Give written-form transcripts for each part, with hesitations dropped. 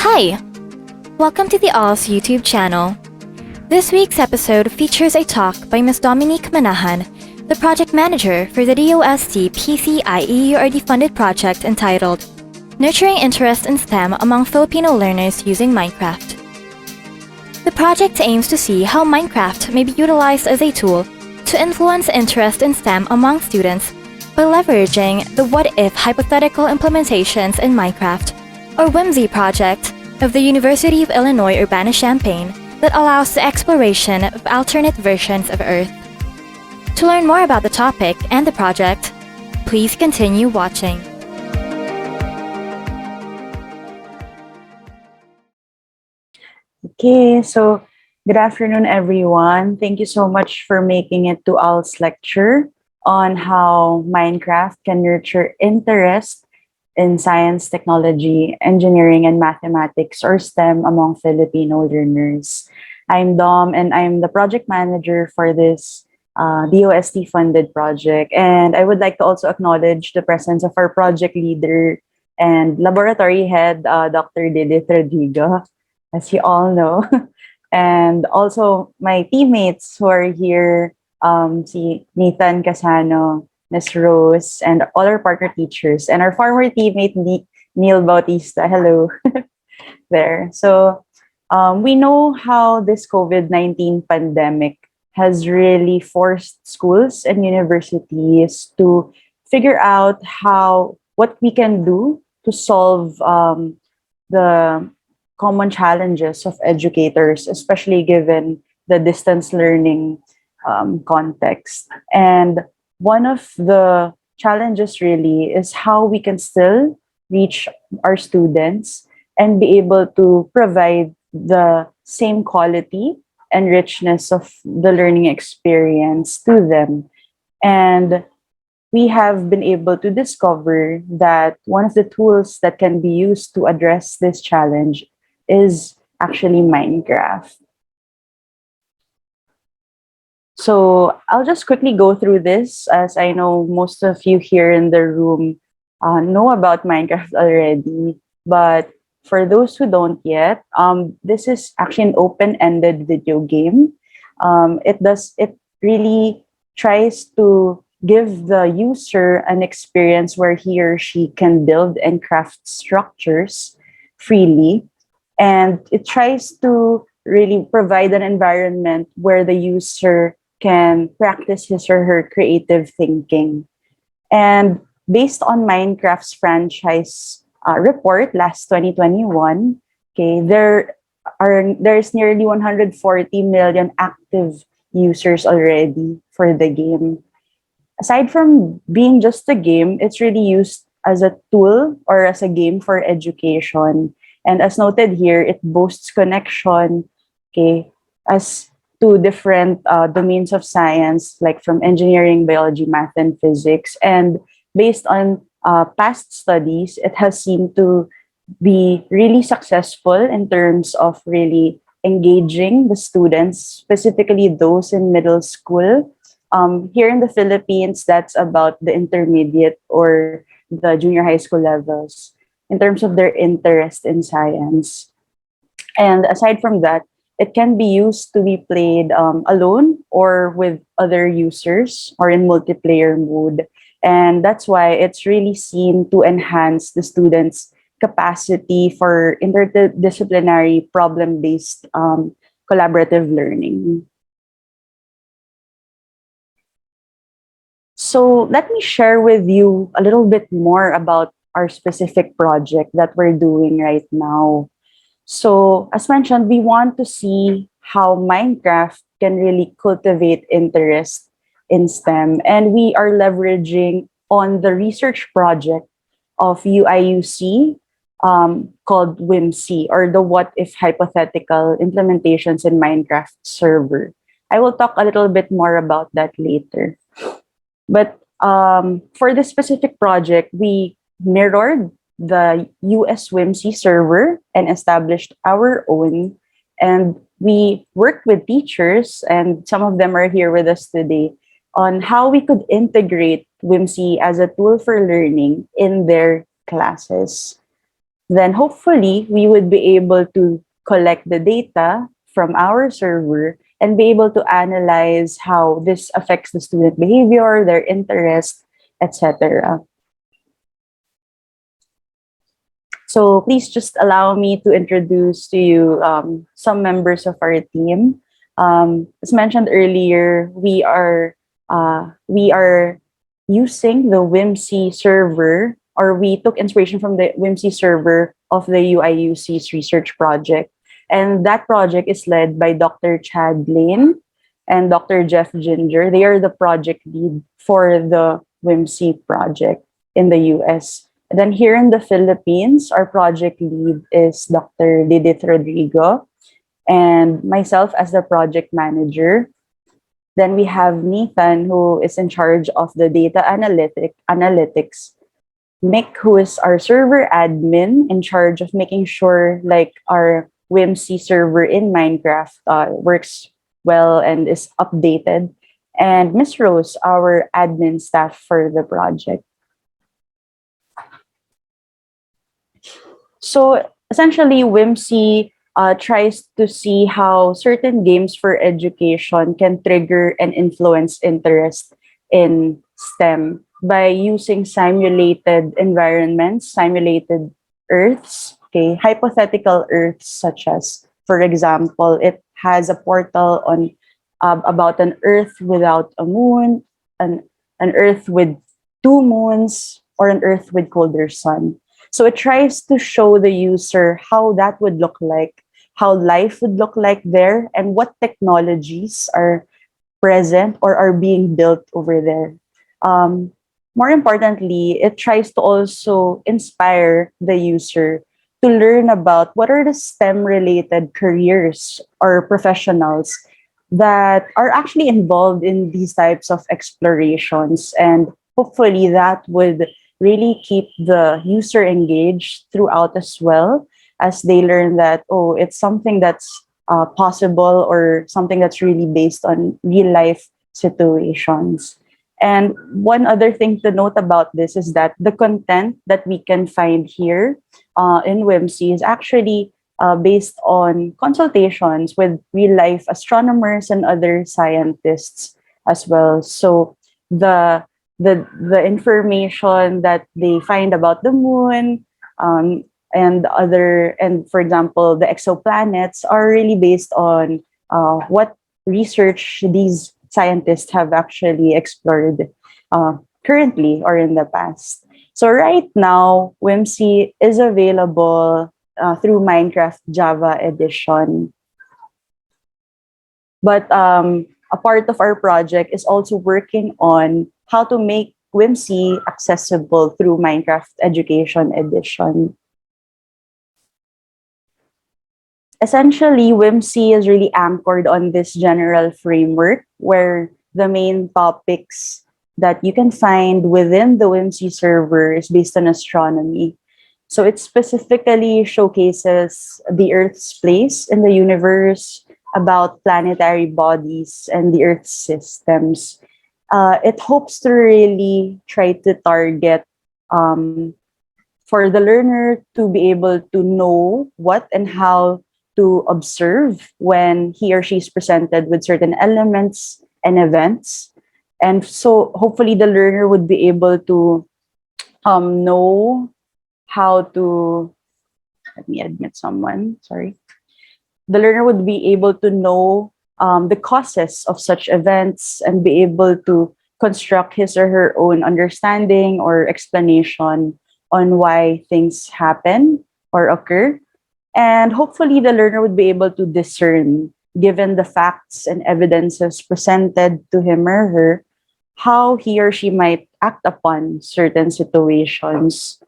Hi! Welcome to the ALLS YouTube channel. This week's episode features a talk by Ms. Dominique Manahan, the project manager for the DOST-PCIEERD funded project entitled Nurturing Interest in STEM Among Filipino Learners Using Minecraft. The project aims to see how Minecraft may be utilized as a tool to influence interest in STEM among students by leveraging the What-If Hypothetical Implementations in Minecraft, or WHIMC project of the University of Illinois Urbana-Champaign that allows the exploration of alternate versions of Earth. To learn more about the topic and the project, please continue watching. Okay, so good afternoon, everyone. Thank you so much for making it to ALLS lecture on how Minecraft can nurture interest in science, technology, engineering, and mathematics, or STEM, among Filipino learners. I'm Dom, and I'm the project manager for this DOST-funded project. And I would like to also acknowledge the presence of our project leader and laboratory head, Dr. Didith Rodrigo, as you all know. And also my teammates who are here, si Nathan Casano, Ms. Rose, and all our partner teachers, and our former teammate, Neil Bautista. Hello there. So we know how this COVID-19 pandemic has really forced schools and universities to figure out what we can do to solve the common challenges of educators, especially given the distance learning context. And one of the challenges really is how we can still reach our students and be able to provide the same quality and richness of the learning experience to them. And we have been able to discover that one of the tools that can be used to address this challenge is actually Minecraft. So I'll just quickly go through this, as I know most of you here in the room know about Minecraft already. But for those who don't yet, this is actually an open-ended video game. It really tries to give the user an experience where he or she can build and craft structures freely. And it tries to really provide an environment where the user can practice his or her creative thinking. And based on Minecraft's franchise report last 2021, okay, there's nearly 140 million active users already for the game. Aside from being just a game, it's really used as a tool or as a game for education. And as noted here, it boasts connection, okay, as to different domains of science, like from engineering, biology, math, and physics. And based on past studies, it has seemed to be really successful in terms of really engaging the students, specifically those in middle school. Here in the Philippines, that's about the intermediate or the junior high school levels in terms of their interest in science. And aside from that, it can be used to be played alone or with other users or in multiplayer mode. And that's why it's really seen to enhance the students' capacity for interdisciplinary problem-based collaborative learning. So let me share with you a little bit more about our specific project that we're doing right now. So as mentioned, we want to see how Minecraft can really cultivate interest in STEM. And we are leveraging on the research project of UIUC called WHIMC, or the What-If Hypothetical Implementations in Minecraft server. I will talk a little bit more about that later. But for this specific project, we mirrored the US WHIMC server and established our own. And we worked with teachers, and some of them are here with us today, on how we could integrate WHIMC as a tool for learning in their classes. Then hopefully we would be able to collect the data from our server and be able to analyze how this affects the student behavior, their interest, etc. So please just allow me to introduce to you some members of our team. As mentioned earlier, we are using the WHIMC server, or we took inspiration from the WHIMC server of the UIUC's research project. And that project is led by Dr. Chad Lane and Dr. Jeff Ginger. They are the project lead for the WHIMC project in the US. And then here in the Philippines, our project lead is Dr. Didith Rodrigo and myself as the project manager. Then we have Nathan, who is in charge of the data analytics. Mick, who is our server admin, in charge of making sure like our WHIMC server in Minecraft works well and is updated. And Miss Rose, our admin staff for the project. So essentially, WHIMC tries to see how certain games for education can trigger and influence interest in STEM by using simulated environments, simulated Earths, okay, hypothetical Earths, such as, for example, it has a portal on about an Earth without a moon, an Earth with two moons, or an Earth with colder sun. So it tries to show the user how that would look like, how life would look like there, and what technologies are present or are being built over there. More importantly, it tries to also inspire the user to learn about what are the STEM-related careers or professionals that are actually involved in these types of explorations. And hopefully that would really keep the user engaged throughout as well, as they learn that, oh, it's something that's possible, or something that's really based on real life situations. And one other thing to note about this is that the content that we can find here in WHIMC is actually based on consultations with real life astronomers and other scientists as well. So the information that they find about the moon, and for example, the exoplanets are really based on what research these scientists have actually explored currently or in the past. So right now, WHIMC is available through Minecraft Java edition. But a part of our project is also working on how to make WHIMC accessible through Minecraft Education Edition. Essentially, WHIMC is really anchored on this general framework where the main topics that you can find within the WHIMC server is based on astronomy. So it specifically showcases the Earth's place in the universe, about planetary bodies and the Earth's systems. It hopes to really try to target for the learner to be able to know what and how to observe when he or she is presented with certain elements and events. And so hopefully the learner would be able to know how to, let me admit someone, sorry. The learner would be able to know the causes of such events and be able to construct his or her own understanding or explanation on why things happen or occur. And hopefully the learner would be able to discern, given the facts and evidences presented to him or her, how he or she might act upon certain situations.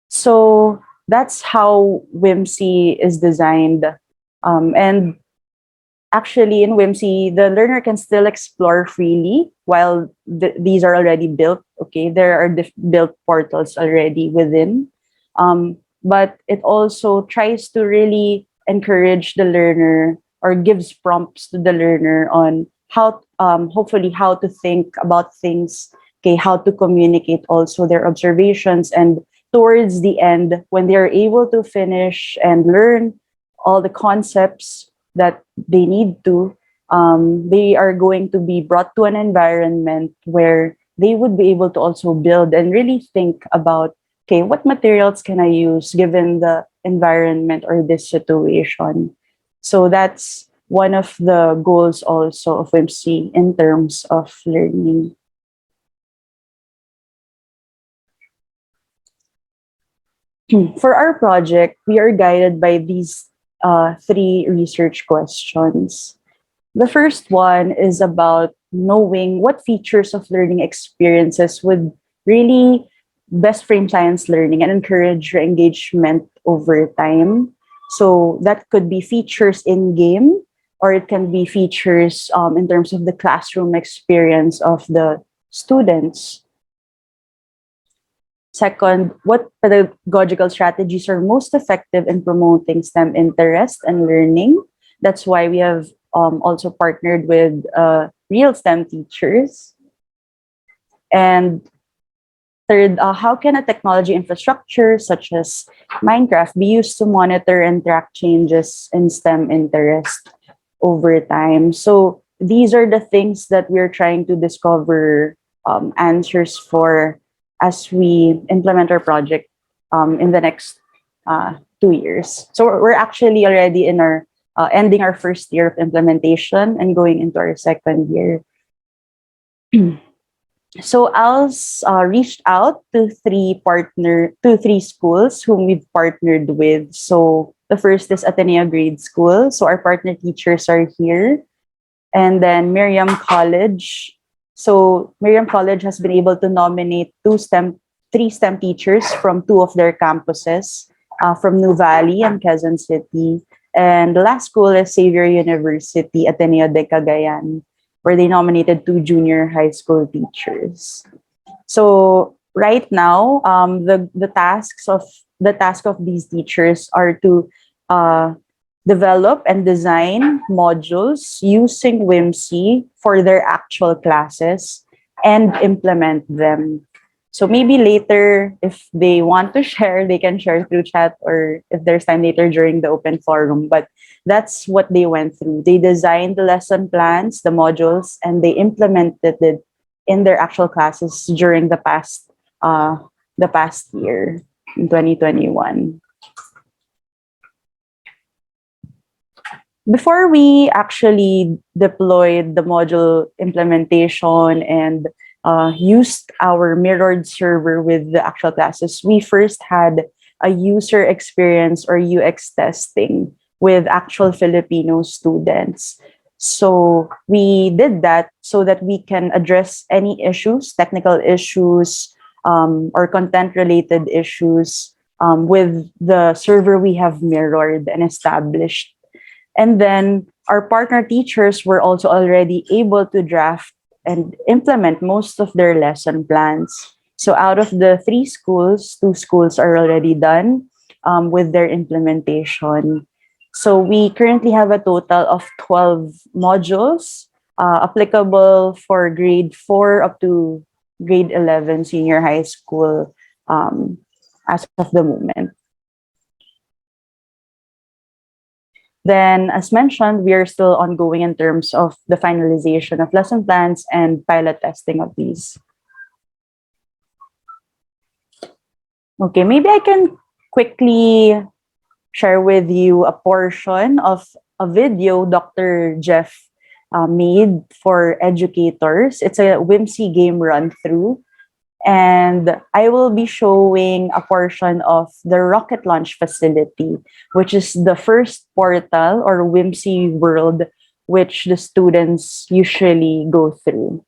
So that's how WHIMC is designed. And actually, in WHIMC, the learner can still explore freely while these are already built. Okay, there are built portals already within. But it also tries to really encourage the learner or gives prompts to the learner on how, hopefully, how to think about things, okay, how to communicate also their observations and towards the end, when they are able to finish and learn all the concepts that they need to, they are going to be brought to an environment where they would be able to also build and really think about, okay, what materials can I use given the environment or this situation? So that's one of the goals also of WHIMC in terms of learning. For our project, we are guided by these three research questions. The first one is about knowing what features of learning experiences would really best frame science learning and encourage your engagement over time. So that could be features in game, or it can be features in terms of the classroom experience of the students. Second, what pedagogical strategies are most effective in promoting STEM interest and learning? That's why we have also partnered with real STEM teachers. And third, how can a technology infrastructure such as Minecraft be used to monitor and track changes in STEM interest over time? So these are the things that we're trying to discover answers for as we implement our project in the next 2 years. So we're actually already in our ending our first year of implementation and going into our second year. So ALLS reached out to three schools whom we've partnered with. So the first is Ateneo Grade School. So our partner teachers are here. And then Miriam College. So Miriam College has been able to nominate three STEM teachers from two of their campuses, from New Valley and Quezon City. And the last school is Xavier University, Ateneo de Cagayan, where they nominated two junior high school teachers. So right now, the task of these teachers are to develop and design modules using WHIMC for their actual classes and implement them. So maybe later, if they want to share, they can share through chat, or if there's time later during the open forum. But that's what they went through. They designed the lesson plans, the modules, and they implemented it in their actual classes during the past year in 2021. Before we actually deployed the module implementation and used our mirrored server with the actual classes, we first had a user experience or UX testing with actual Filipino students. So we did that so that we can address any issues, technical issues, or content-related issues with the server we have mirrored and established. And then our partner teachers were also already able to draft and implement most of their lesson plans. So out of the three schools, two schools are already done with their implementation. So we currently have a total of 12 modules applicable for grade 4 up to grade 11 senior high school as of the moment. Then, as mentioned, we are still ongoing in terms of the finalization of lesson plans and pilot testing of these. Okay, maybe I can quickly share with you a portion of a video Dr. Jeff made for educators. It's a WHIMC game run-through. And I will be showing a portion of the rocket launch facility, which is the first portal or WHIMC world which the students usually go through.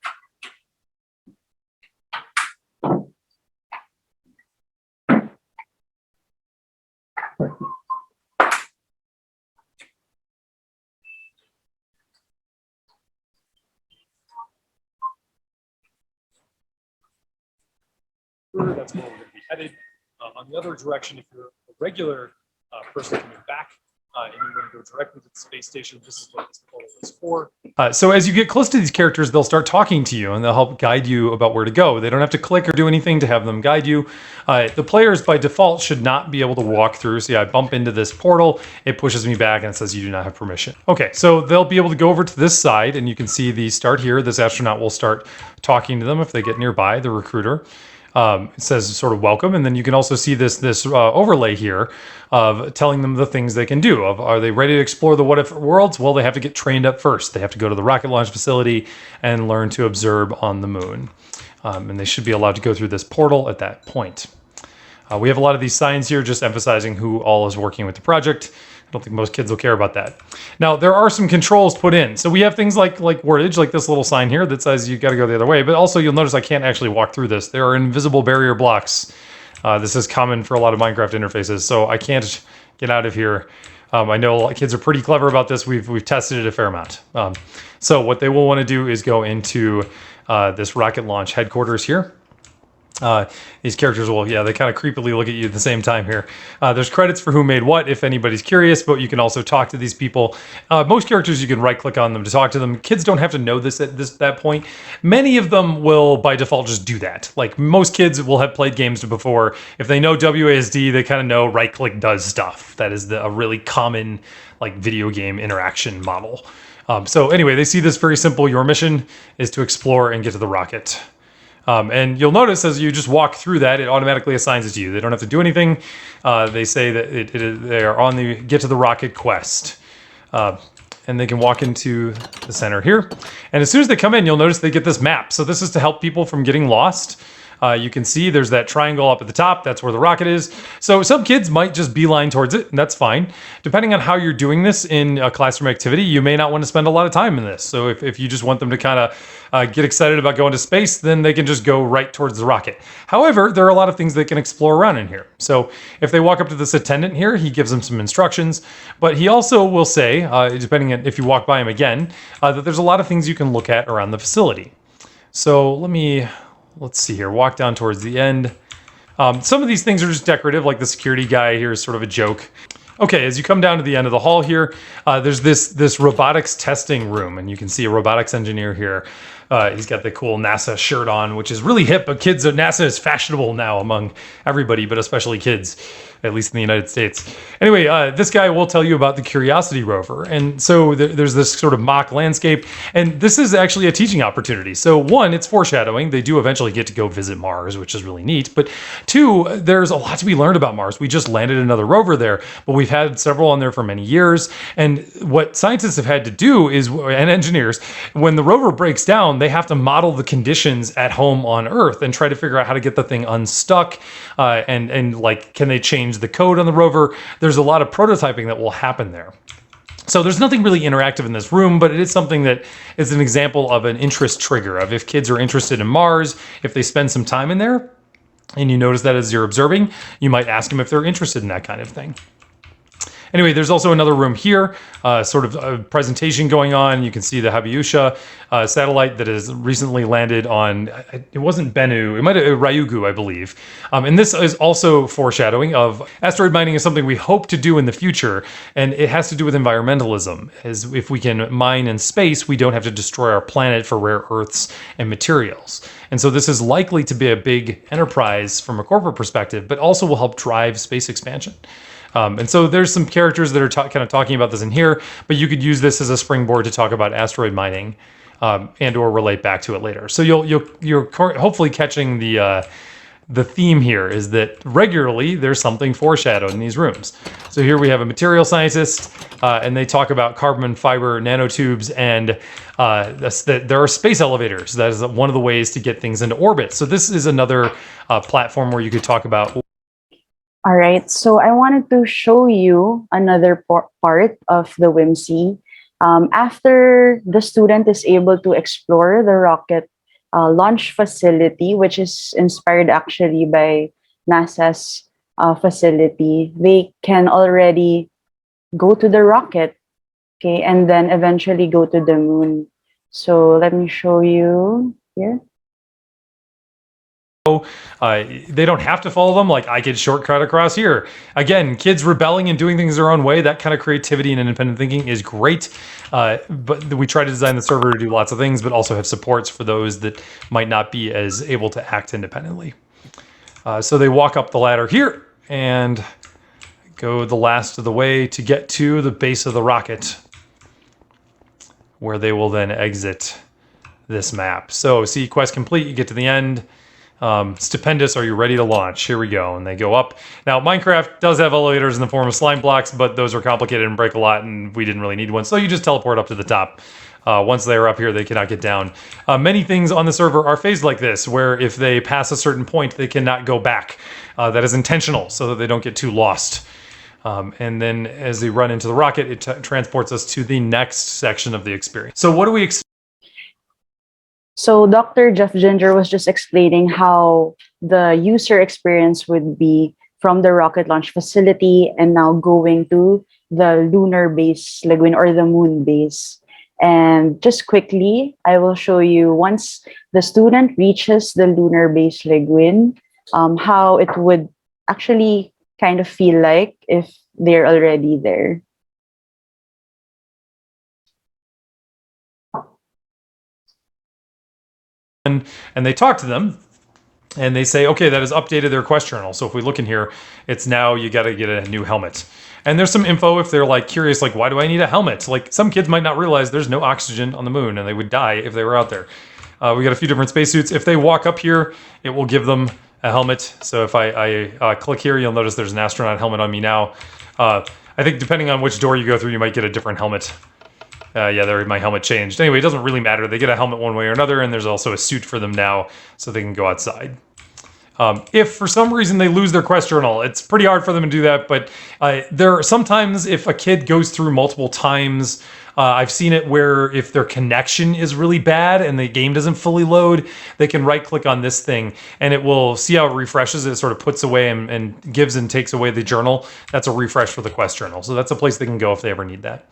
That's where we're going to be headed. On the other direction, if you're a regular person coming back and you want to go directly to the space station, this is what it's called playlist for. So as you get close to these characters, they'll start talking to you and they'll help guide you about where to go. They don't have to click or do anything to have them guide you. The players by default should not be able to walk through. So yeah, I bump into this portal, it pushes me back and it says you do not have permission. Okay, so they'll be able to go over to this side and you can see the start here. This astronaut will start talking to them if they get nearby, the recruiter. It says sort of welcome, and then you can also see this overlay here of telling them the things they can do. Are they ready to explore the what-if worlds? Well, they have to get trained up first. They have to go to the rocket launch facility and learn to observe on the moon. And they should be allowed to go through this portal at that point. We have a lot of these signs here just emphasizing who all is working with the project. I don't think most kids will care about that. Now, there are some controls put in. So we have things like wordage, like this little sign here that says you got to go the other way. But also you'll notice I can't actually walk through this. There are invisible barrier blocks. This is common for a lot of Minecraft interfaces, so I can't get out of here. I know a lot of kids are pretty clever about this. We've tested it a fair amount. So what they will want to do is go into this rocket launch headquarters here. These characters will, yeah, they kind of creepily look at you at the same time here. There's credits for who made what, if anybody's curious, but you can also talk to these people. Most characters, you can right-click on them to talk to them. Kids don't have to know this at that point. Many of them will, by default, just do that. Like, most kids will have played games before. If they know WASD, they kind of know right-click does stuff. That is a really common, like, video game interaction model. So anyway, they see this very simple. Your mission is to explore and get to the rocket. And you'll notice as you just walk through that, it automatically assigns it to you. They don't have to do anything. They say that they are on the get to the rocket quest. And they can walk into the center here. And as soon as they come in, you'll notice they get this map. So this is to help people from getting lost. You can see there's that triangle up at the top. That's where the rocket is. So some kids might just beeline towards it, and that's fine. Depending on how you're doing this in a classroom activity, you may not want to spend a lot of time in this. So if you just want them to kind of get excited about going to space, then they can just go right towards the rocket. However, there are a lot of things they can explore around in here. So if they walk up to this attendant here, he gives them some instructions, but he also will say, depending on if you walk by him again, that there's a lot of things you can look at around the facility. So let's see here, walk down towards the end. Some of these things are just decorative, like the security guy here is sort of a joke. Okay, as you come down to the end of the hall here, there's this robotics testing room, and you can see a robotics engineer here. He's got the cool NASA shirt on, which is really hip, but NASA is fashionable now among everybody, but especially kids, at least in the United States. Anyway, this guy will tell you about the Curiosity rover. And so there's this sort of mock landscape, and this is actually a teaching opportunity. So one, it's foreshadowing. They do eventually get to go visit Mars, which is really neat. But two, there's a lot to be learned about Mars. We just landed another rover there, but we've had several on there for many years. And what scientists have had to do is, and engineers, when the rover breaks down, they have to model the conditions at home on Earth and try to figure out how to get the thing unstuck. And like, can they change the code on the rover? There's a lot of prototyping that will happen there. So there's nothing really interactive in this room, but it is something that is an example of an interest trigger of if kids are interested in Mars, if they spend some time in there, and you notice that as you're observing, you might ask them if they're interested in that kind of thing. Anyway, there's also another room here, sort of a presentation going on. You can see the Habiusha satellite that has recently landed on, it wasn't Bennu, it might have Ryugu, I believe. And this is also foreshadowing of asteroid mining is something we hope to do in the future, and it has to do with environmentalism. As if we can mine in space, we don't have to destroy our planet for rare earths and materials. And so this is likely to be a big enterprise from a corporate perspective, but also will help drive space expansion. And so there's some characters that are kind of talking about this in here, but you could use this as a springboard to talk about asteroid mining and or relate back to it later. So you're hopefully catching the theme here is that regularly there's something foreshadowed in these rooms. So here we have a material scientist, and they talk about carbon fiber nanotubes, and there are space elevators. That is one of the ways to get things into orbit. So this is another platform where you could talk about. All right, so I wanted to show you another part of the WHIMC. After the student is able to explore the rocket launch facility, which is inspired actually by NASA's facility, they can already go to the rocket, okay, and then eventually go to the moon. So let me show you here. They don't have to follow them. Like, I could shortcut across here. Again, kids rebelling and doing things their own way, that kind of creativity and independent thinking is great. But we try to design the server to do lots of things, but also have supports for those that might not be as able to act independently. So they walk up the ladder here and go the last of the way to get to the base of the rocket, where they will then exit this map. So see, quest complete, you get to the end. Stupendous, are you ready to launch? Here we go. And they go up. Now, Minecraft does have elevators in the form of slime blocks, but those are complicated and break a lot, and we didn't really need one. So you just teleport up to the top. Once they're up here, they cannot get down. Many things on the server are phased like this, where if they pass a certain point, they cannot go back. That is intentional, so that they don't get too lost. And then as they run into the rocket, it transports us to the next section of the experience. So what do we expect? So Dr. Jeff Ginger was just explaining how the user experience would be from the rocket launch facility and now going to the lunar base, Lagwin, or the moon base. And just quickly, I will show you once the student reaches the lunar base, Lagwin, how it would actually kind of feel like if they're already there. And they talk to them and they say, okay, that has updated their quest journal. So if we look in here, it's now you got to get a new helmet. And there's some info if they're like curious, like, why do I need a helmet? Like, some kids might not realize there's no oxygen on the moon and they would die if they were out there. We got a few different spacesuits. If they walk up here, it will give them a helmet. So if I click here, you'll notice there's an astronaut helmet on me now. I think depending on which door you go through, you might get a different helmet. Yeah, there my helmet changed. Anyway, it doesn't really matter. They get a helmet one way or another, and there's also a suit for them now so they can go outside. If for some reason they lose their quest journal, it's pretty hard for them to do that, but there are sometimes if a kid goes through multiple times, I've seen it where if their connection is really bad and the game doesn't fully load, they can right click on this thing and it will see how it refreshes. It sort of puts away and gives and takes away the journal. That's a refresh for the quest journal. So that's a place they can go if they ever need that.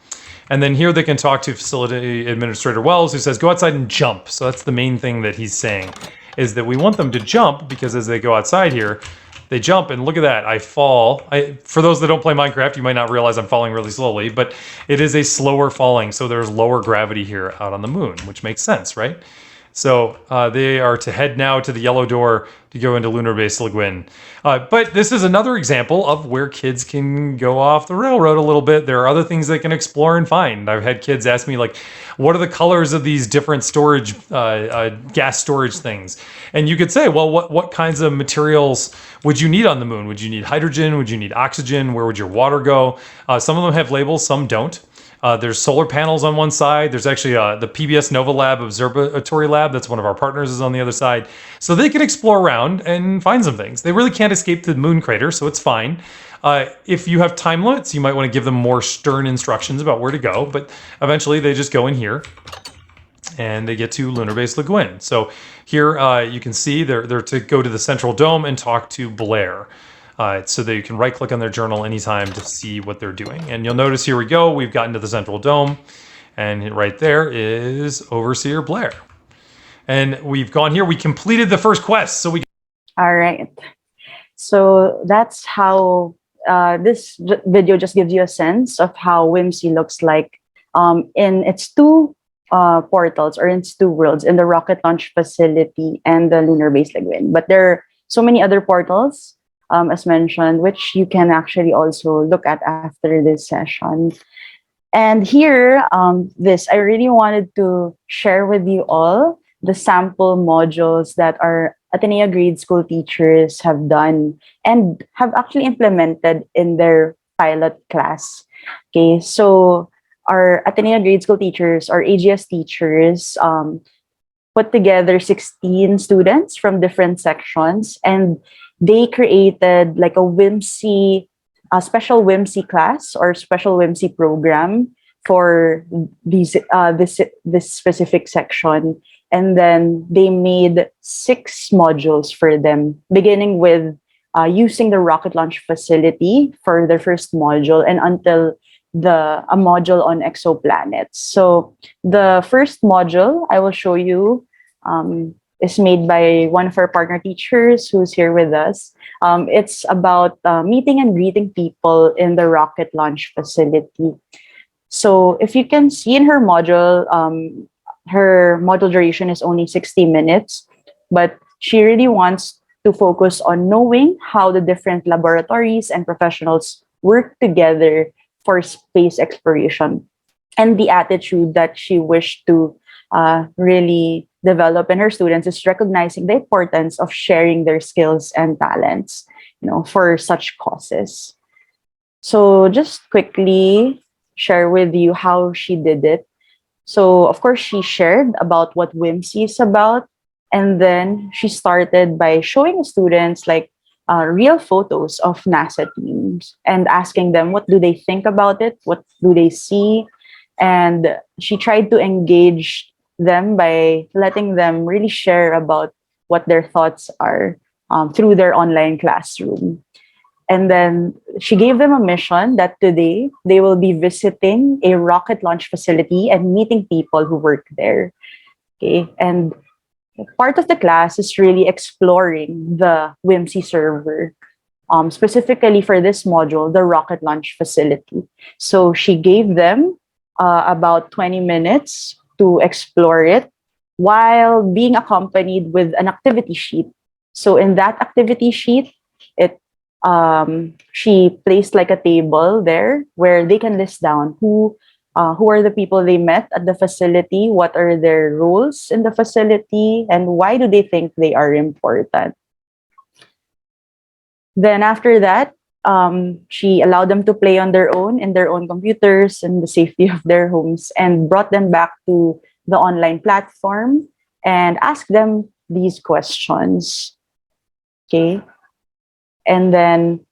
And then here they can talk to Facility Administrator Wells, who says, go outside and jump. So that's the main thing that he's saying, is that we want them to jump because as they go outside here, they jump and look at that, I fall. For those that don't play Minecraft, you might not realize I'm falling really slowly, but it is a slower falling. So there's lower gravity here out on the moon, which makes sense, right? So they are to head now to the yellow door to go into Lunar Base Lagwin. But this is another example of where kids can go off the railroad a little bit. There are other things they can explore and find. I've had kids ask me, like, what are the colors of these different storage, gas storage things? And you could say, well, what kinds of materials would you need on the moon? Would you need hydrogen? Would you need oxygen? Where would your water go? Some of them have labels, some don't. There's solar panels on one side. There's actually the PBS Nova Lab Observatory Lab. That's one of our partners is on the other side. So they can explore around and find some things. They really can't escape the moon crater, so it's fine. If you have time limits, you might want to give them more stern instructions about where to go. But eventually they just go in here and they get to Lunar Base Lagwin. So here you can see they're to go to the central dome and talk to Blair. So that you can right click on their journal anytime to see what they're doing. And you'll notice here we go, we've gotten to the central dome and right there is Overseer Blair. And we've gone here, we completed the first quest. So we. All right. So that's how this video just gives you a sense of how WHIMC looks like in its two portals or in its two worlds, in the rocket launch facility and the Lunar Base Lagwin. But there are so many other portals, as mentioned, which you can actually also look at after this session. And here, I really wanted to share with you all the sample modules that our Ateneo grade school teachers have done and have actually implemented in their pilot class. Okay, so our Ateneo grade school teachers, or AGS teachers, put together 16 students from different sections, and they created like a special WHIMC class or special WHIMC program for this specific section. And then they made 6 modules for them, beginning with using the rocket launch facility for their first module and until a module on exoplanets. So the first module I will show you is made by one of our partner teachers who's here with us. It's about meeting and greeting people in the rocket launch facility. So if you can see in her module duration is only 60 minutes, but she really wants to focus on knowing how the different laboratories and professionals work together for space exploration, and the attitude that she wished to really develop in her students is recognizing the importance of sharing their skills and talents, for such causes. So just quickly share with you how she did it. So of course she shared about what WHIMC is about, and then she started by showing students like real photos of NASA teams and asking them what do they think about it, what do they see, and she tried to engage them by letting them really share about what their thoughts are through their online classroom. And then she gave them a mission that today they will be visiting a rocket launch facility and meeting people who work there. Okay. And part of the class is really exploring the WHIMC server, specifically for this module, the rocket launch facility. So she gave them about 20 minutes to explore it while being accompanied with an activity sheet. So in that activity sheet, she placed like a table there where they can list down who are the people they met at the facility, what are their roles in the facility, and why do they think they are important. Then after that, she allowed them to play on their own in their own computers in the safety of their homes, and brought them back to the online platform and asked them these questions. Okay. And then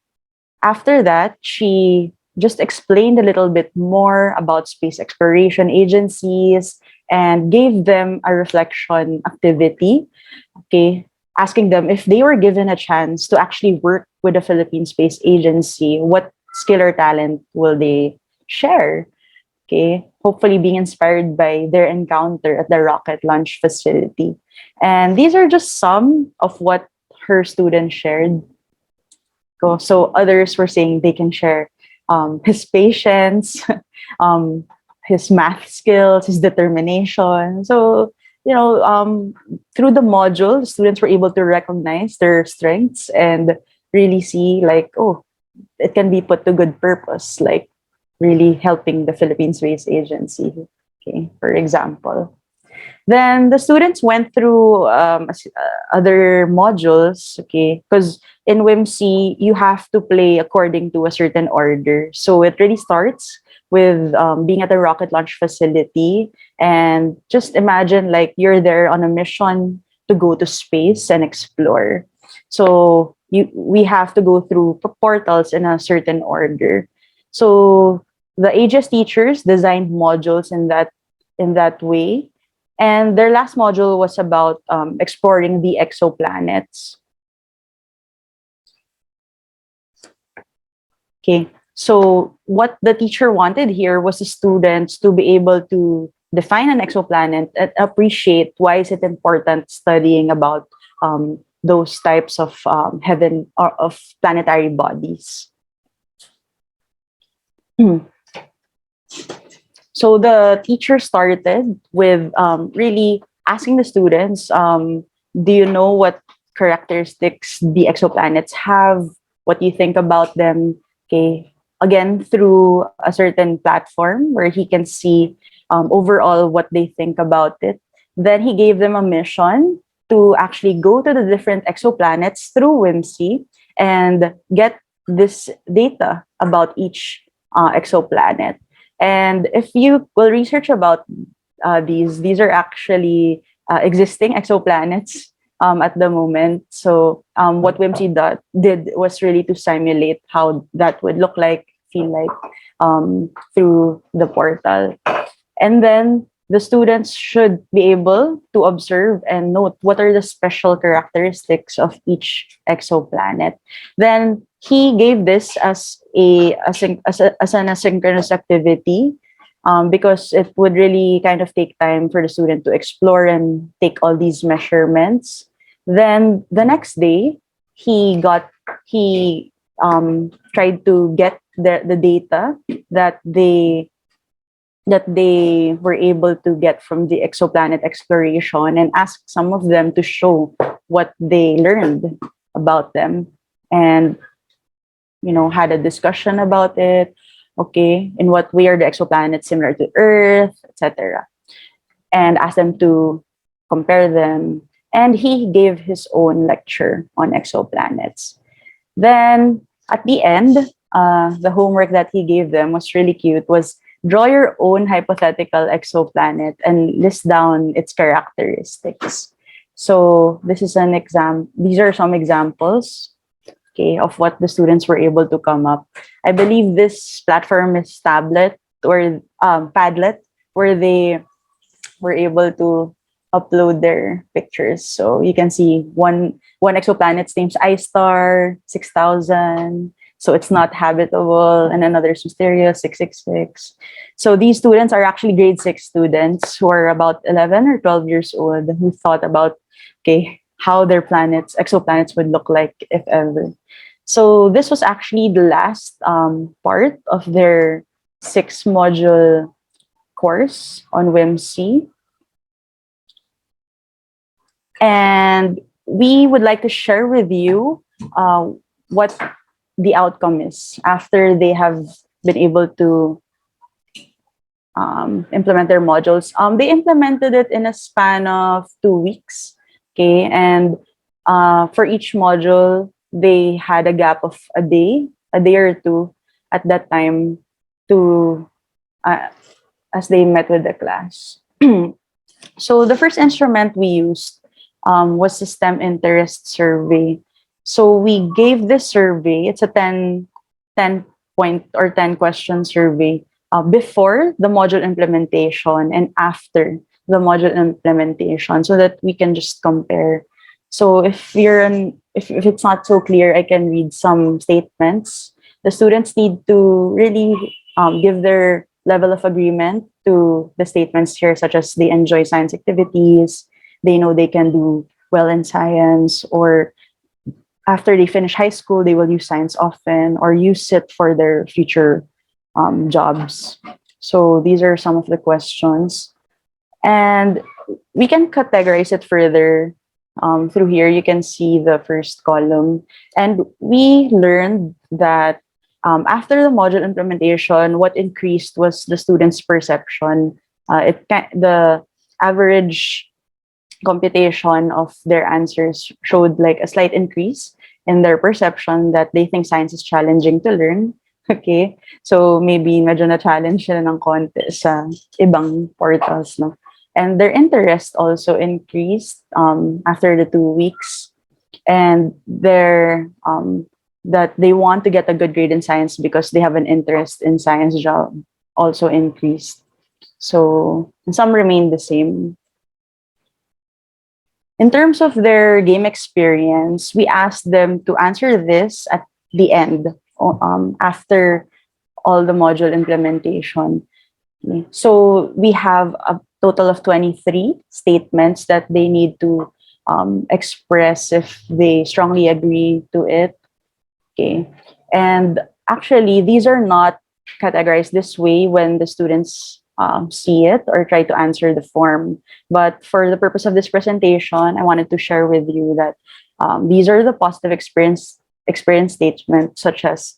after that, she just explained a little bit more about space exploration agencies and gave them a reflection activity, okay, asking them if they were given a chance to actually work with the Philippine Space Agency, what skill or talent will they share? Okay, hopefully being inspired by their encounter at the rocket launch facility. And these are just some of what her students shared. So others were saying they can share his patience, his math skills, his determination. So, through the module, students were able to recognize their strengths and really see like, oh, it can be put to good purpose, like really helping the Philippine Space Agency, okay, for example. Then the students went through other modules, okay, because in WHIMC, you have to play according to a certain order. So it really starts with being at the rocket launch facility. And just imagine like you're there on a mission to go to space and explore. So we have to go through portals in a certain order. So the AGS teachers designed modules in that way. And their last module was about exploring the exoplanets. Okay, so what the teacher wanted here was the students to be able to define an exoplanet and appreciate why is it important studying about those types of heaven or of planetary bodies. So the teacher started with really asking the students, do you know what characteristics the exoplanets have? What do you think about them? Okay, again, through a certain platform where he can see overall what they think about it. Then he gave them a mission to actually go to the different exoplanets through WHIMC and get this data about each exoplanet. And if you will research about these are actually existing exoplanets at the moment. So what WHIMC did was really to simulate how that would look like, feel like through the portal. And then the students should be able to observe and note what are the special characteristics of each exoplanet. Then he gave this as an asynchronous activity because it would really kind of take time for the student to explore and take all these measurements. Then the next day, he tried to get the data that they were able to get from the exoplanet exploration and asked some of them to show what they learned about them, and had a discussion about it. Okay, in what way are the exoplanets similar to Earth, etc., and asked them to compare them. And he gave his own lecture on exoplanets. Then at the end, the homework that he gave them was really cute. Was draw your own hypothetical exoplanet and list down its characteristics. So this is an exam. These are some examples, okay, of what the students were able to come up. I believe this platform is Tablet or Padlet, where they were able to upload their pictures. So you can see one exoplanet's name's iStar 6000. So it's not habitable, and another is mysterious 666. So these students are actually grade 6 students who are about 11 or 12 years old, who thought about, okay, how their exoplanets would look like if ever. So this was actually the last part of their 6-module course on WHIMC. And we would like to share with you what the outcome is after they have been able to implement their modules. They implemented it in a span of 2 weeks, okay? And for each module, they had a gap of a day or two at that time to as they met with the class. So the first instrument we used was the STEM interest survey. So we gave this survey. It's a 10 point or 10 question survey before the module implementation and after the module implementation, so that we can just compare. So if it's not so clear, I can read some statements. The students need to really give their level of agreement to the statements here, such as they enjoy science activities, they know they can do well in science, or after they finish high school, they will use science often or use it for their future jobs. So these are some of the questions. And we can categorize it further through here. You can see the first column. And we learned that after the module implementation, what increased was the students' perception. The average computation of their answers showed like a slight increase in their perception that they think science is challenging to learn. Okay, so maybe medyo na-challenge sila ng konti sa ibang portals, no? And their interest also increased after the 2 weeks, and that they want to get a good grade in science because they have an interest in science job also increased. So some remain the same. In terms of their game experience, we asked them to answer this at the end, after all the module implementation. So we have a total of 23 statements that they need to express if they strongly agree to it. Okay, and actually, these are not categorized this way when the students see it or try to answer the form. But for the purpose of this presentation, I wanted to share with you that these are the positive experience statements, such as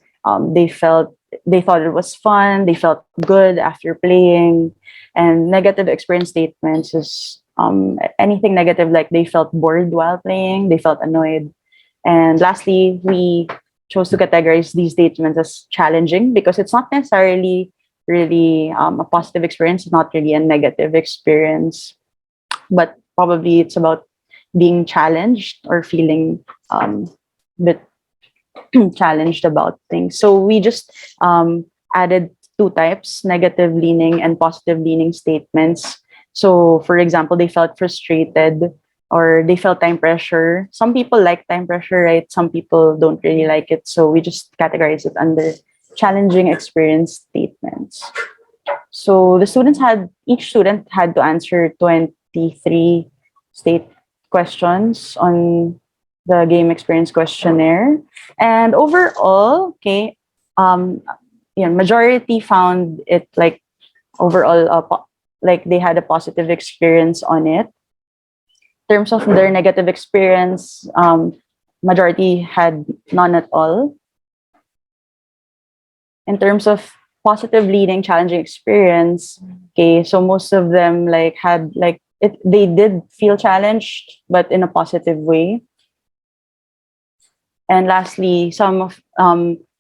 they thought it was fun, they felt good after playing. And negative experience statements is anything negative, like they felt bored while playing, they felt annoyed. And lastly, we chose to categorize these statements as challenging because it's not necessarily really a positive experience, not really a negative experience, but probably it's about being challenged or feeling a bit challenged about things. So we just added 2 types, negative leaning and positive leaning statements. So for example, they felt frustrated or they felt time pressure. Some people like time pressure, right? Some people don't really like it. So we just categorize it under challenging experience statements. So each student had to answer 23 state questions on the game experience questionnaire. And overall, okay, majority found it like overall, like they had a positive experience on it. In terms of their negative experience, majority had none at all. In terms of positive leading challenging experience, okay, so most of them like had like it, they did feel challenged, but in a positive way. And lastly,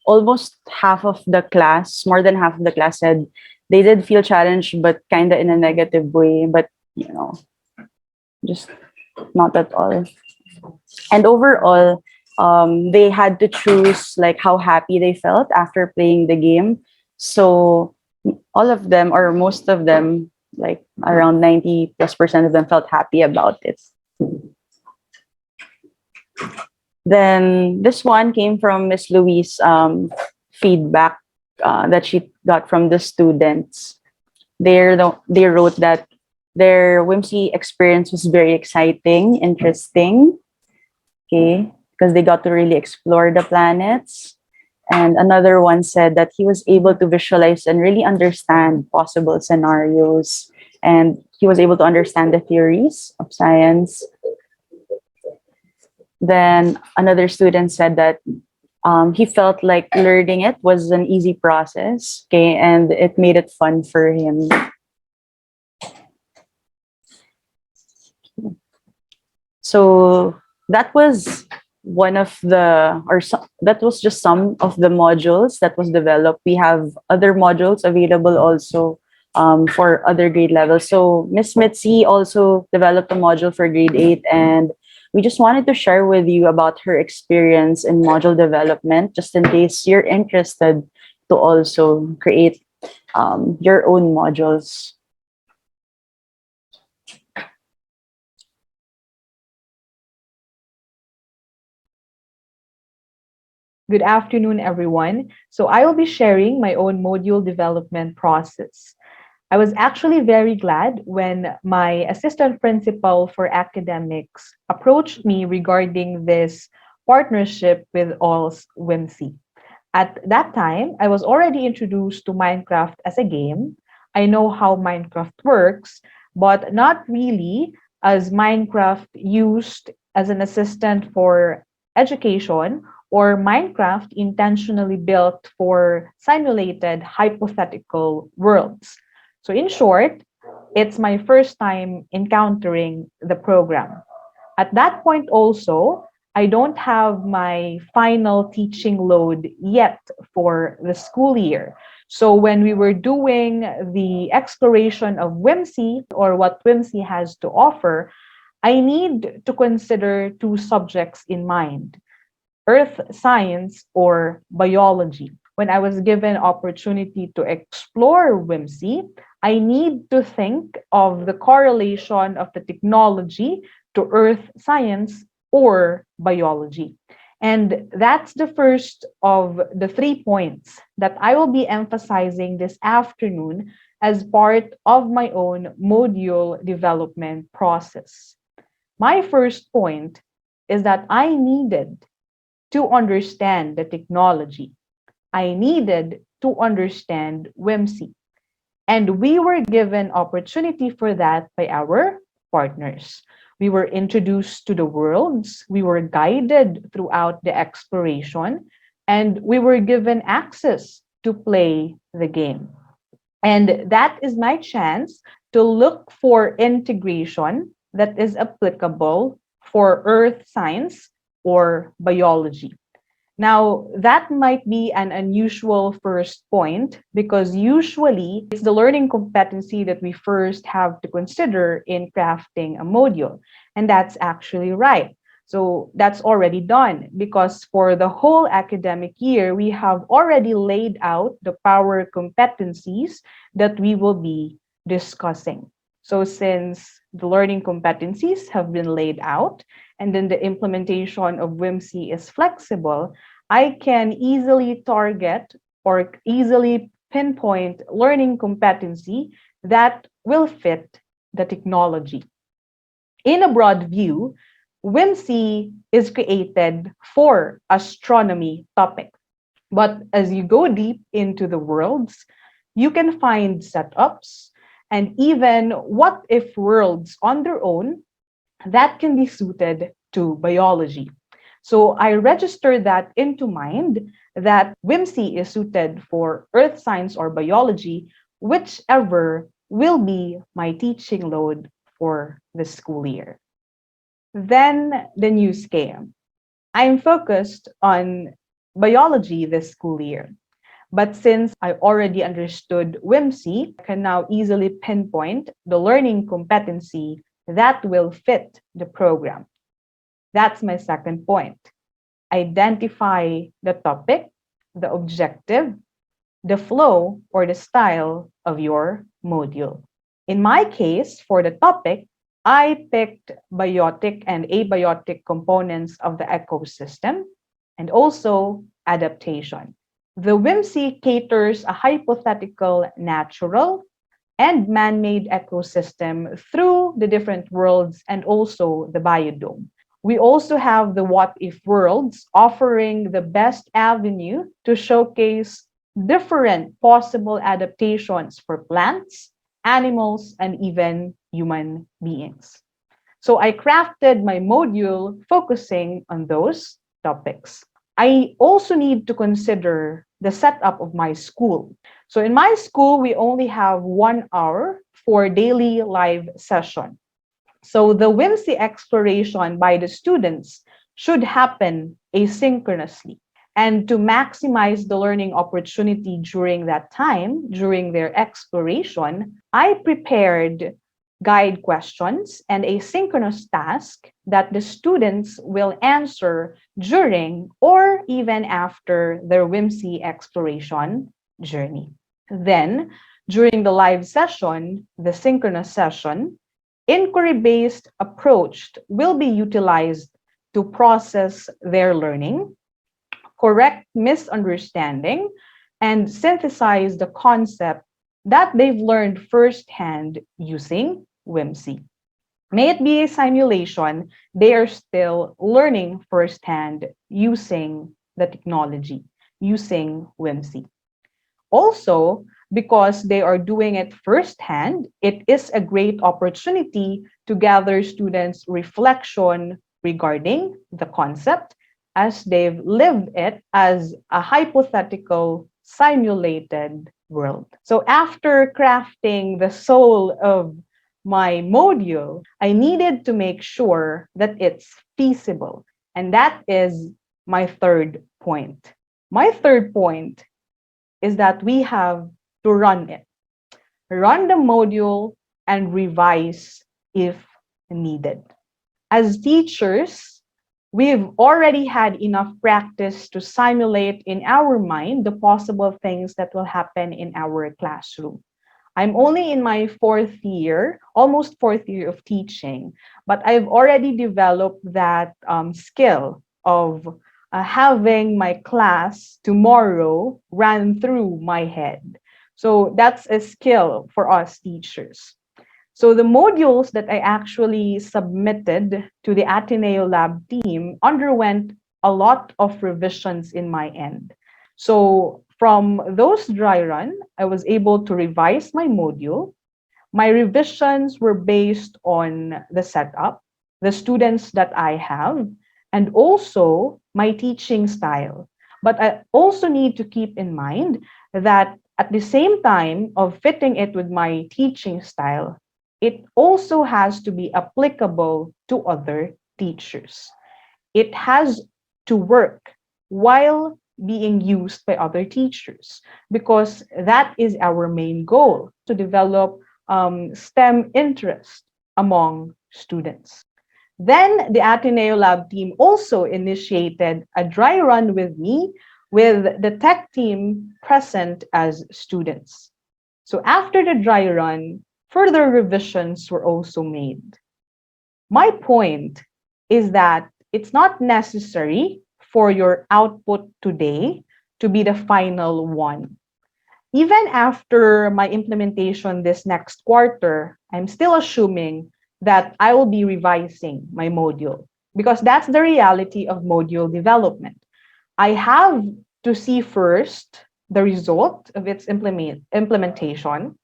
almost half of the class, more than half of the class said they did feel challenged, but kind of in a negative way, but just not at all. And overall, they had to choose like how happy they felt after playing the game. So all of them, or most of them, like around 90+% of them felt happy about it. Then this one came from Miss Louise' feedback that she got from the students. They wrote that their WHIMC experience was very exciting, interesting, okay, because they got to really explore the planets. And another one said that he was able to visualize and really understand possible scenarios, and he was able to understand the theories of science. Then another student said that he felt like learning it was an easy process, okay, and it made it fun for him. So that was that was just some of the modules that was developed. We have other modules available also for other grade levels. So Miss Mitzi also developed a module for grade 8, and we just wanted to share with you about her experience in module development, just in case you're interested to also create your own modules. Good afternoon, everyone. So I will be sharing my own module development process. I was actually very glad when my assistant principal for academics approached me regarding this partnership with ALLS WHIMC. At that time, I was already introduced to Minecraft as a game. I know how Minecraft works, but not really as Minecraft used as an assistant for education, or Minecraft intentionally built for simulated hypothetical worlds. So in short, it's my first time encountering the program. At that point also, I don't have my final teaching load yet for the school year. So when we were doing the exploration of WHIMC, or what WHIMC has to offer, I need to consider two subjects in mind: earth science or biology. When I was given opportunity to explore WHIMC, I need to think of the correlation of the technology to earth science or biology. And that's the first of the 3 points that I will be emphasizing this afternoon as part of my own module development process. My first point is that I needed to understand the technology. I needed to understand WHIMC. And we were given opportunity for that by our partners. We were introduced to the worlds, we were guided throughout the exploration, and we were given access to play the game. And that is my chance to look for integration that is applicable for earth science or biology. Now, that might be an unusual first point, because usually it's the learning competency that we first have to consider in crafting a module. And that's actually right. So that's already done, because for the whole academic year, we have already laid out the power competencies that we will be discussing. So since the learning competencies have been laid out, and then the implementation of WHIMC is flexible, I can easily target or easily pinpoint learning competency that will fit the technology. In a broad view, WHIMC is created for astronomy topic. But as you go deep into the worlds, you can find setups and even what if worlds on their own that can be suited to biology. So I registered that into mind that WHIMC is suited for earth science or biology, whichever will be my teaching load for the school year. Then the news came. I'm focused on biology this school year. But since I already understood WHIMC, I can now easily pinpoint the learning competency that will fit the program. That's my second point. Identify the topic, the objective, the flow or the style of your module. In my case, for the topic, I picked biotic and abiotic components of the ecosystem and also adaptation. The WHIMC caters a hypothetical natural and man-made ecosystem through the different worlds and also the biodome. We also have the what-if worlds offering the best avenue to showcase different possible adaptations for plants, animals, and even human beings. So I crafted my module focusing on those topics. I also need to consider the setup of my school. So in my school, we only have 1 hour for daily live session. So the WHIMC exploration by the students should happen asynchronously. And to maximize the learning opportunity during that time, during their exploration, I prepared guide questions and a synchronous task that the students will answer during or even after their WHIMC exploration journey. Then, during the live session, the synchronous session, inquiry-based approach will be utilized to process their learning, correct misunderstanding, and synthesize the concept that they've learned firsthand using WHIMC. May it be a simulation, they are still learning firsthand using the technology, using WHIMC. Also, because they are doing it firsthand, it is a great opportunity to gather students' reflection regarding the concept as they've lived it as a hypothetical simulated world. So after crafting the soul of my module, I needed to make sure that it's feasible. And that is my third point. My third point is that we have to run it. Run the module and revise if needed. As teachers, we've already had enough practice to simulate in our mind the possible things that will happen in our classroom. I'm only in my almost fourth year of teaching, but I've already developed that skill of having my class tomorrow run through my head. So that's a skill for us teachers. So the modules that I actually submitted to the Ateneo Lab team underwent a lot of revisions in my end. So from those dry run, I was able to revise my module. My revisions were based on the setup, the students that I have, and also my teaching style. But I also need to keep in mind that at the same time of fitting it with my teaching style, it also has to be applicable to other teachers. It has to work while being used by other teachers, because that is our main goal, to develop STEM interest among students. Then the Ateneo Lab team also initiated a dry run with me, with the tech team present as students. So after the dry run, further revisions were also made. My point is that it's not necessary for your output today to be the final one. even after my implementation this next quarter, I'm still assuming that I will be revising my module because that's the reality of module development. I have to see first the result of its implementation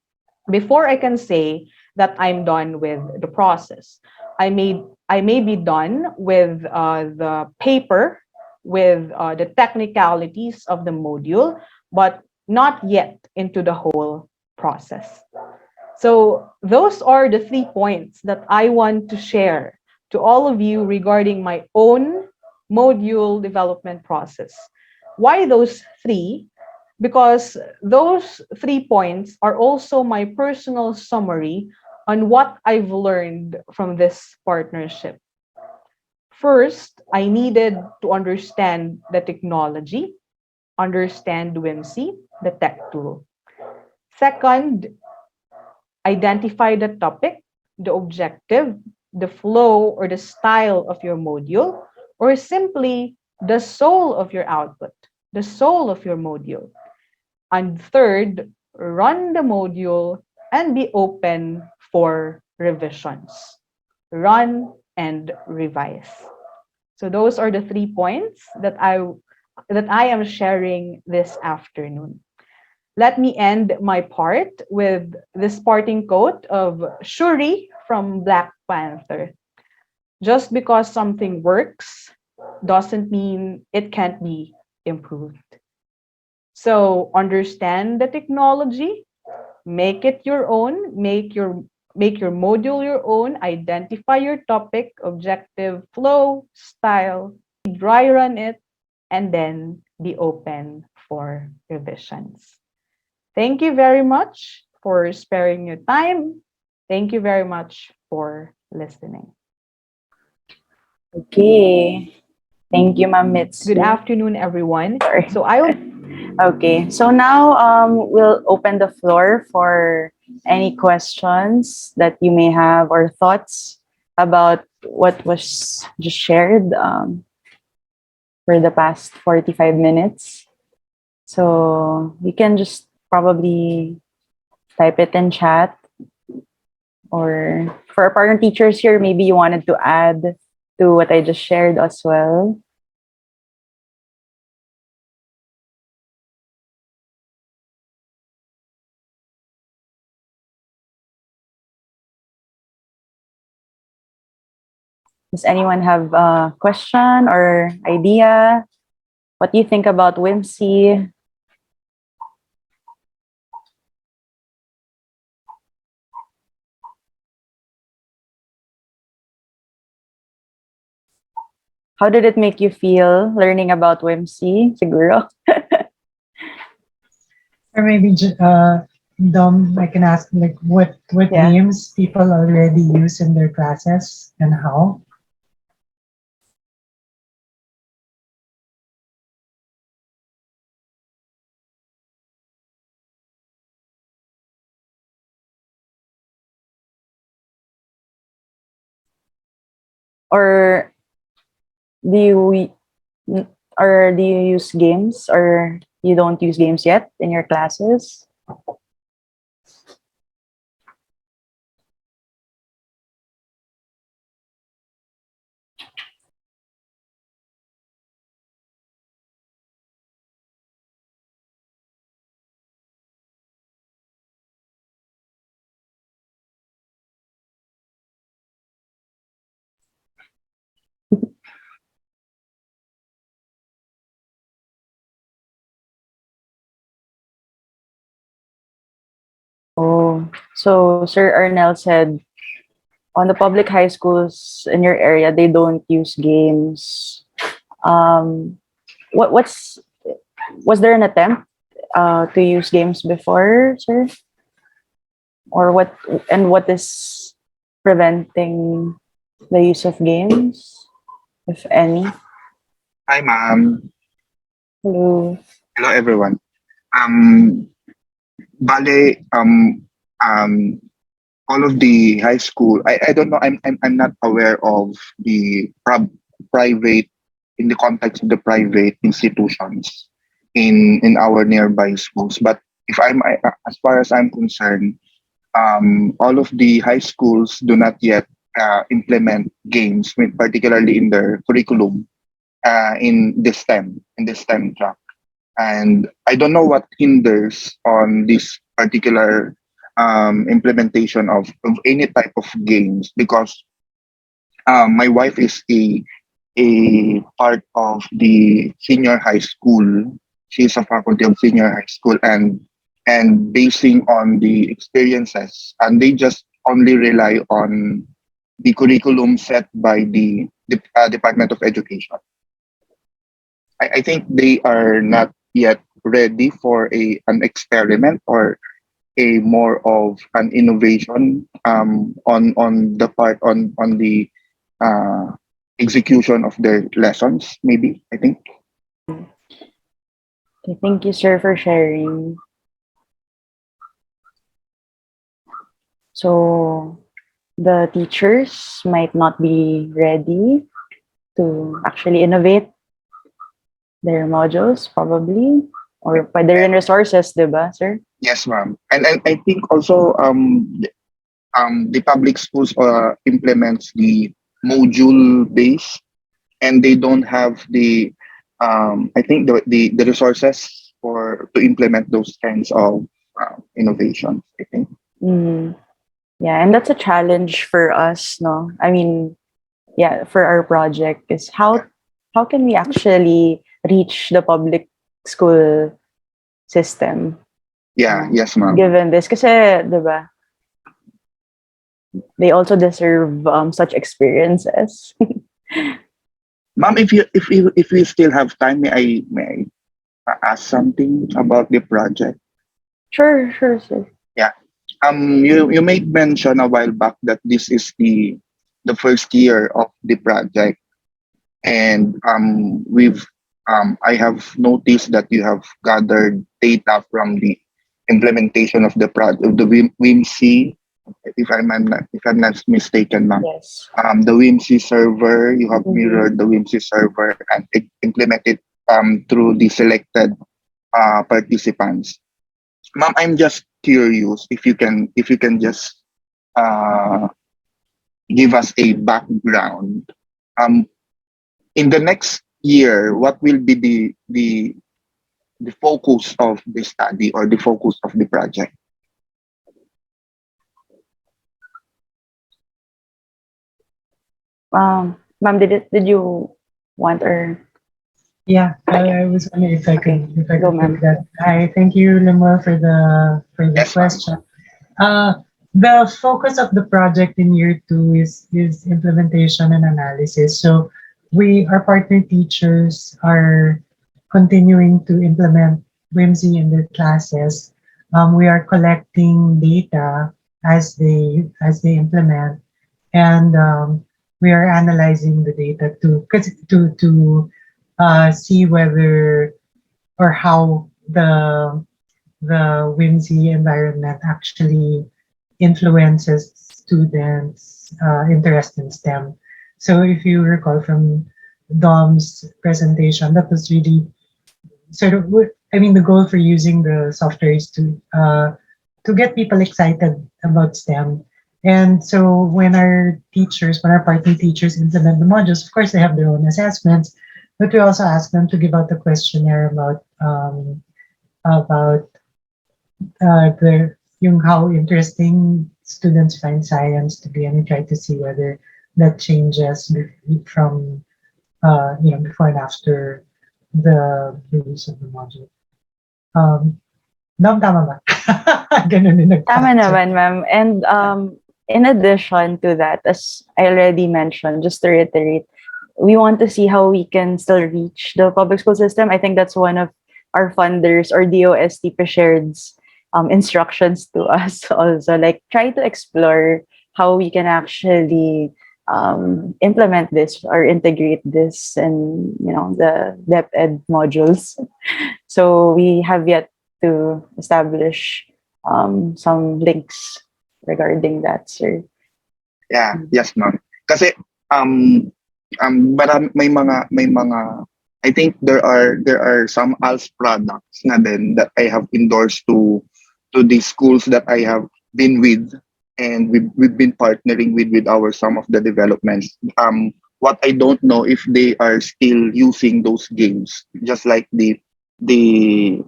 before I can say that I'm done with the process. I may be done with the paper, with the technicalities of the module, but not yet into the whole process. So those are the 3 points that I want to share to all of you regarding my own module development process. Why those three? Because those 3 points are also my personal summary on what I've learned from this partnership. First, I needed to understand the technology, understand WHIMC, the tech tool. Second, identify the topic, the objective, the flow or the style of your module, or simply the soul of your output, the soul of your module. And third, run the module and be open for revisions. Run and revise. So those are the 3 points that I am sharing this afternoon. Let me end my part with this parting quote of Shuri from Black Panther. Just because something works doesn't mean it can't be improved. So understand the technology, make it your own, make your module your own, identify your topic, objective, flow, style, dry run it, and then be open for revisions. Thank you very much for sparing your time. Thank you very much for listening. Okay. Thank you, Ma'am Mitzi. Good afternoon, everyone. Sorry. So I will Okay, so now we'll open the floor for any questions that you may have or thoughts about what was just shared for the past 45 minutes. So you can just probably type it in chat, or for our partner teachers here, maybe you wanted to add to what I just shared as well. Does anyone have a question or idea? What do you think about WHIMC? How did it make you feel learning about WHIMC, siguro? Or maybe Dom, I can ask like what Yeah. names people already use in their classes and how? Or do you do you use games, or you don't use games yet in your classes? Oh, so Sir Arnel said on the public high schools in your area, they don't use games. Was there an attempt to use games before, sir? Or what is preventing the use of games, if any? Hi, ma'am. Hello. Hello, everyone. Um, Bale, all of the high school, I don't know, I'm not aware of the private, in the context of the private institutions in our nearby schools. But as far as I'm concerned, all of the high schools do not yet implement games, particularly in their curriculum, in the STEM track. And I don't know what hinders on this particular implementation of any type of games, because my wife is a part of the senior high school. She's a faculty of senior high school, and basing on the experiences, and they just only rely on the curriculum set by the Department of Education. I think they are not yet ready for an experiment or a more of an innovation on the part on the uh, execution of their lessons. Maybe I think. Okay, thank you, sir, for sharing. So the teachers might not be ready to actually innovate their modules, probably, or pwede rin resources, diba, sir? Yes, ma'am. And I think also the public schools implements the module base, and they don't have the I think the resources for to implement those kinds of innovations. I think. Mm. Yeah, and that's a challenge for us, no? I mean, yeah, for our project is how can we actually reach the public school system Yeah. Yes, ma'am. given this? Kasi, diba, they also deserve such experiences. Ma'am, if we still have time, may I ask something about the project? Sure, sir. Yeah. You made mention a while back that this is the first year of the project, and I have noticed that you have gathered data from the implementation of the project, of the WHIMC, if I'm not mistaken, ma'am. Yes. The WHIMC server, you have Mhm. mirrored the WHIMC server and implemented through the selected participants. Ma'am, I'm just curious if you can just uh, give us a background. In the next year, what will be the focus of the study or the focus of the project? Ma'am, did you want or Yeah, I was wondering if I Okay, could go, take ma'am. that. Hi, thank you, Lemuel, for the Yes, ma'am. question. The focus of the project in year two is implementation and analysis. So our partner teachers are continuing to implement WHIMSY in their classes. We are collecting data as they implement, and we are analyzing the data to see whether or how the whimsy environment actually influences students' interest in STEM. So if you recall from Dom's presentation, that was really sort of the goal for using the software is to get people excited about STEM. And so when our partner teachers implement the modules, of course they have their own assessments, but we also ask them to give out a questionnaire about how interesting students find science to be, and we try to see whether that changes from before and after the use of the module. Dom, tama ba? Ganun din Tama nagpa-check. naman, ma'am. And in addition to that, as I already mentioned, just to reiterate, we want to see how we can still reach the public school system. I think that's one of our funders or DOST-PCIEERD's instructions to us also. Like, try to explore how we can actually implement this or integrate this in the depth ed modules. So we have yet to establish some links regarding that, sir. Yeah, yes, ma'am. Kasi may mga I think there are some ALS products na din that I have endorsed to the schools that I have been with, and we've been partnering with our some of the developments. What I don't know if they are still using those games, just like the the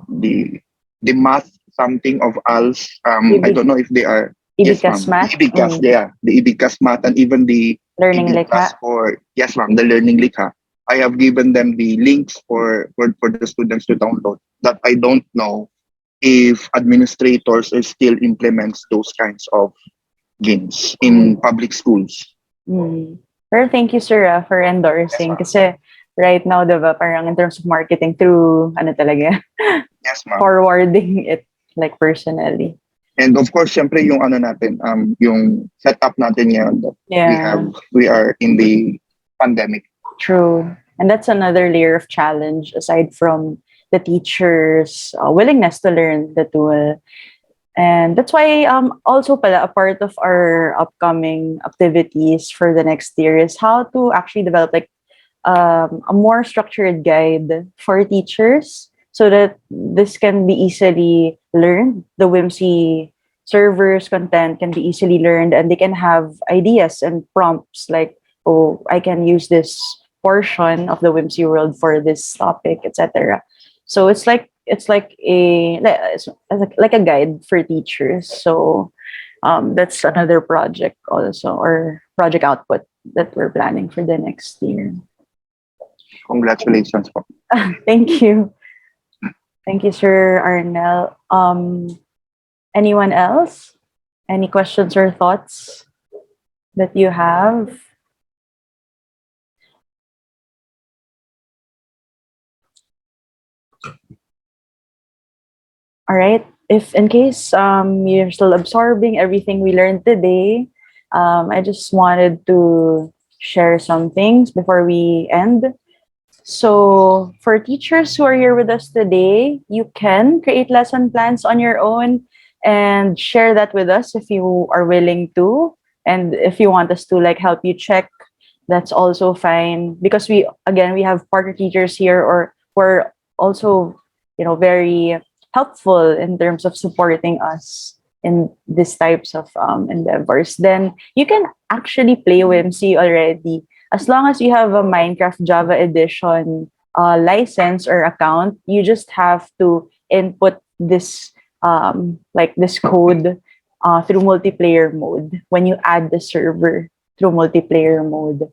the math something of ALS. I don't know if they are. Yes, Ibicas ma'am. The math, IBIGCAS, yeah, the IBIGCAS math, and even the learning IBIGCAS likha. for, yes, ma'am, the learning likha. I have given them the links for the students to download. That I don't know if administrators still implements those kinds of games in public schools. Mm. Well, thank you, sir, for Yes, endorsing. ma'am. Kasi right now, diba, parang in terms of marketing through, ano talaga, Yes, ma'am. forwarding it like personally. And of course, syempre yung ano natin, yung setup natin ngayon that Yeah, we are in the pandemic. true. And that's another layer of challenge aside from the teachers' willingness to learn the tool. And that's why also pala a part of our upcoming activities for the next year is how to actually develop like a more structured guide for teachers so that this can be easily learned. The WHIMC servers content can be easily learned and they can have ideas and prompts like, oh, I can use this portion of the WHIMC world for this topic, etc. So it's like like a guide for teachers. So that's another project also or project output that we're planning for the next year. Congratulations po. Thank you. Thank you, Sir Arnel. Anyone else? Any questions or thoughts that you have? All right. If in case you're still absorbing everything we learned today, I just wanted to share some things before we end. So, for teachers who are here with us today, you can create lesson plans on your own and share that with us if you are willing to. And if you want us to like help you check, that's also fine because we have partner teachers here or who are also, very helpful in terms of supporting us in these types of endeavors. Then you can actually play WMC already as long as you have a Minecraft Java Edition license or account. You just have to input this like this code through multiplayer mode when you add the server through multiplayer mode.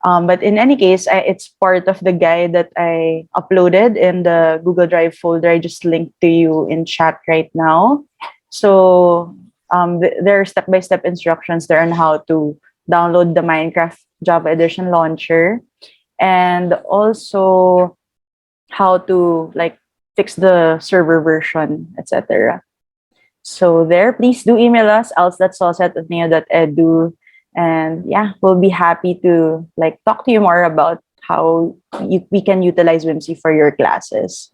But in any case, it's part of the guide that I uploaded in the Google Drive folder. I just linked to you in chat right now. So there are step-by-step instructions there on how to download the Minecraft Java Edition launcher and also how to like fix the server version, etc. So there, please do email us, else.saucet@neo.edu. And yeah, we'll be happy to like talk to you more about how we can utilize WHIMC for your classes.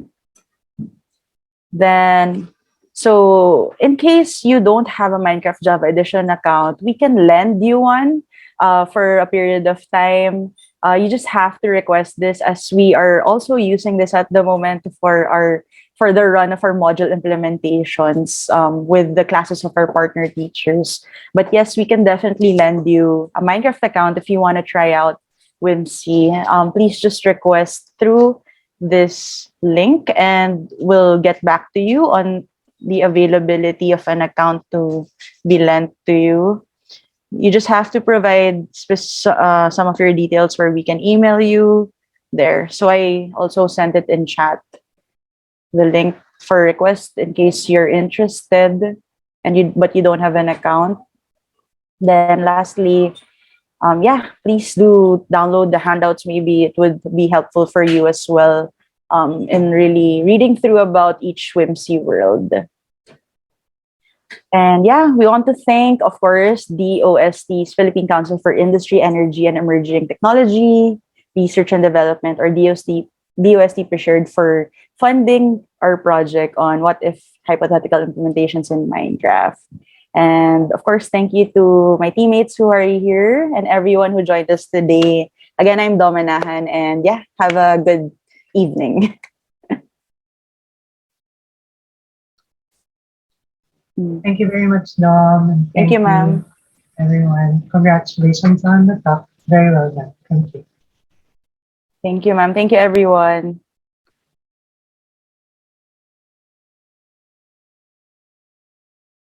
Then, so in case you don't have a Minecraft Java Edition account, we can lend you one for a period of time. You just have to request this as we are also using this at the moment for the run of our module implementations with the classes of our partner teachers. But yes, we can definitely lend you a Minecraft account if you want to try out WHIMC. Please just request through this link and we'll get back to you on the availability of an account to be lent to you. You just have to provide some of your details where we can email you there. So I also sent it in chat, the link for request in case you're interested but you don't have an account. Then lastly, yeah, please do download the handouts. Maybe it would be helpful for you as well in really reading through about each WHIMC world. And yeah, we want to thank, of course, DOST's Philippine Council for Industry, Energy, and Emerging Technology, Research and Development, or DOST-PCIEERD for funding our project on What-If Hypothetical Implementations in Minecraft. And of course, thank you to my teammates who are here and everyone who joined us today. Again, I'm Dom Manahan, and yeah, have a good evening. Thank you very much, Dom. And Thank you, ma'am. everyone. Congratulations on the talk. Very well done. Thank you. Thank you, ma'am. Thank you, everyone.